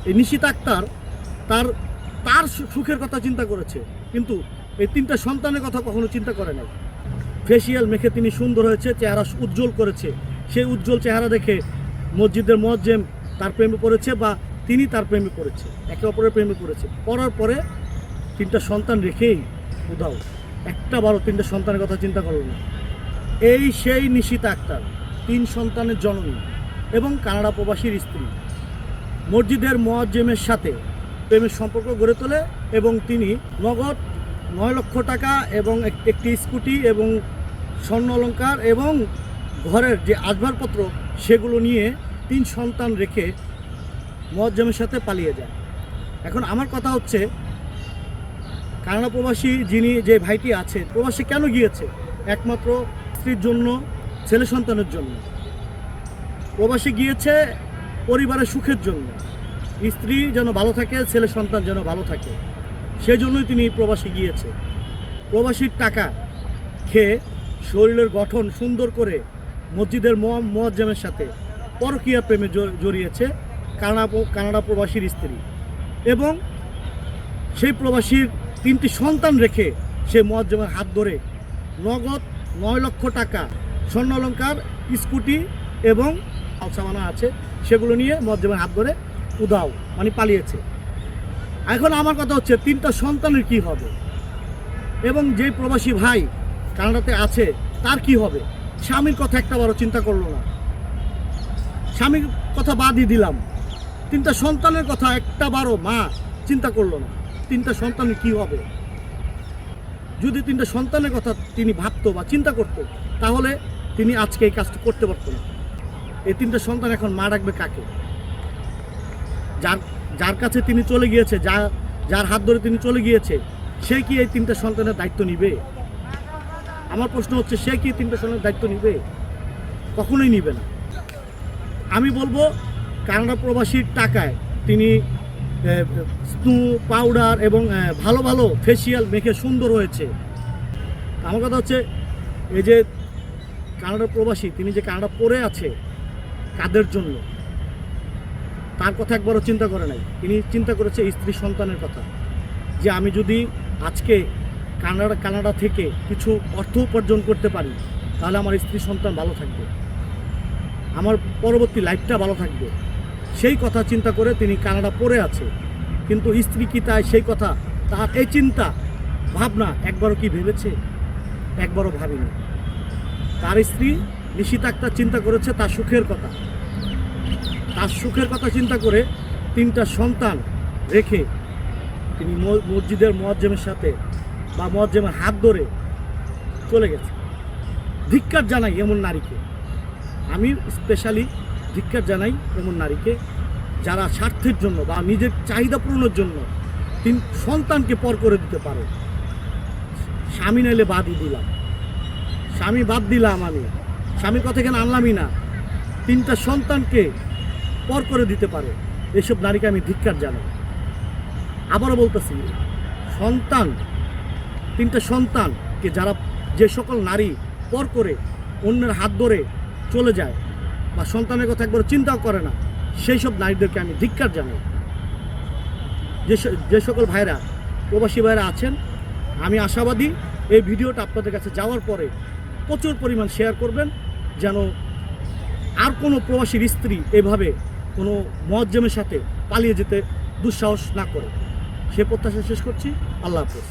এই নিশিতা আক্তার তার তার সুখের কথা চিন্তা করেছে, কিন্তু এই 3টা সন্তানের কথা কখনো চিন্তা করে নাই। ফেসিয়াল মেখে তিনি সুন্দর হয়েছে, চেহারা উজ্জ্বল করেছে। সেই উজ্জ্বল চেহারা দেখে মসজিদের মুয়াজ্জিম তার প্রেমে পড়েছে বা তিনি তার প্রেমে পড়েছে, একে অপরের প্রেমে পড়েছে। পড়ার পরে 3টা সন্তান রেখেই উধাও, একটা বারো 3টা সন্তানের কথা চিন্তা করল না। এই সেই নিশিতা আক্তার, 3 সন্তানের জননী এবং কানাডা প্রবাসীর স্ত্রী। মসজিদের মুয়াজ্জিমের সাথে প্রেমের সম্পর্ক গড়ে তোলে এবং তিনি নগদ 9 লক্ষ টাকা এবং একটি স্কুটি এবং স্বর্ণ অলংকার এবং ঘরের যে আসবাবপত্র সেগুলো নিয়ে 3 সন্তান রেখে মুয়াজ্জিমের সাথে পালিয়ে যায়। এখন আমার কথা হচ্ছে, কানাডা প্রবাসী যিনি যে ভাইটি আছে, প্রবাসী কেন গিয়েছে? একমাত্র স্ত্রীর জন্য, ছেলে সন্তানের জন্য। প্রবাসী গিয়েছে পরিবারের সুখের জন্য, স্ত্রী যেন ভালো থাকে, ছেলে সন্তান যেন ভালো থাকে, সেই জন্যই তিনি প্রবাসী গিয়েছে। প্রবাসীর টাকা খেয়ে শরীরের গঠন সুন্দর করে মসজিদের মুয়াজ্জিমের সাথে পরকীয়া প্রেমে জড়িয়েছে কানাডা প্রবাসীর স্ত্রী, এবং সেই প্রবাসীর 3টি সন্তান রেখে সে মুয়াজ্জিমের হাত ধরে নগদ 9 লক্ষ টাকা, স্বর্ণ অলংকার, স্কুটি এবং সামানা আছে সেগুলো নিয়ে মুয়াজ্জিমের হাত ধরে উধাও, মানে পালিয়েছে। এখন আমার কথা হচ্ছে 3টা সন্তানের কি হবে, এবং যে প্রবাসী ভাই কানাডাতে আছে তার কি হবে? স্বামীর কথা একটাবারও চিন্তা করলো না। স্বামীর কথা বাদই দিলাম, 3টা সন্তানের কথা একটাবারও মা চিন্তা করলো না। 3টা সন্তানের কি হবে? যদি 3টা সন্তানের কথা তিনি ভাবতো বা চিন্তা করতো, তাহলে তিনি আজকে এই কাজটা করতে পারতো না। এই 3টা সন্তান এখন মা ডাকবে কাকে? যার কাছে তিনি চলে গিয়েছে, যার হাত ধরে তিনি চলে গিয়েছে, সে কি এই 3টা সন্তানের দায়িত্ব নিবে? আমার প্রশ্ন হচ্ছে, সে কি 3টা সন্তানের দায়িত্ব নিবে? কখনোই নিবে না। আমি বলবো, কানাডা প্রবাসীর টাকায় তিনি স্নু পাউডার এবং ভালো ভালো ফেসিয়াল মেখে সুন্দর হয়েছে। আমার কথা হচ্ছে, এই যে কানাডা প্রবাসী, তিনি যে কানাডা পড়ে আছে কাদের জন্য, তার কথা একবারও চিন্তা করে নাই। তিনি চিন্তা করেছে স্ত্রী সন্তানের কথা, যে আমি যদি আজকে কানাডা থেকে কিছু অর্থ উপার্জন করতে পারি, তাহলে আমার স্ত্রী সন্তান ভালো থাকবে, আমার পরবর্তী লাইফটা ভালো থাকবে। সেই কথা চিন্তা করে তিনি কানাডা পড়ে আছে। কিন্তু স্ত্রী কি তাই সেই কথা, তার এই চিন্তা ভাবনা একবারও কি ভেবেছে? একবারও ভাবেনি। তার স্ত্রী নিশিতা আক্তার চিন্তা করেছে তার সুখের কথা। তার সুখের কথা চিন্তা করে 3টা সন্তান রেখে তিনি মসজিদের মুয়াজ্জিমের সাথে বা মুয়াজ্জিমের হাত ধরে চলে গেছে। ধিক্কার জানাই এমন নারীকে, আমি স্পেশালি ধিক্কার জানাই এমন নারীকে, যারা স্বার্থের জন্য বা নিজের চাহিদা পূরণের জন্য 3 সন্তানকে পর করে দিতে পারে। স্বামী নাইলে বাদই দিলাম, স্বামী বাদ দিলাম, আমি স্বামীর কথা এখানে আনলামই না, 3টা সন্তানকে পর করে দিতে পারে, এসব নারীকে আমি ধিক্কার জানাই। আবারও বলতেছি, 3টা সন্তানকে যে সকল নারী পর করে অন্যের হাত ধরে চলে যায় বা সন্তানের কথা একবার চিন্তাও করে না, সেই সব নারীদেরকে আমি ধিক্কার জানাই। যে সকল ভাইরা, প্রবাসী ভাইরা আছেন, আমি আশাবাদী এই ভিডিওটা আপনাদের কাছে যাওয়ার পরে প্রচুর পরিমাণ শেয়ার করবেন, যেন আর কোনো প্রবাসীর স্ত্রী এভাবে কোনো মুয়াজ্জিমের সাথে পালিয়ে যেতে দুঃসাহস না করে। সে প্রত্যাশা শেষ করছি। আল্লাহ হাফেজ।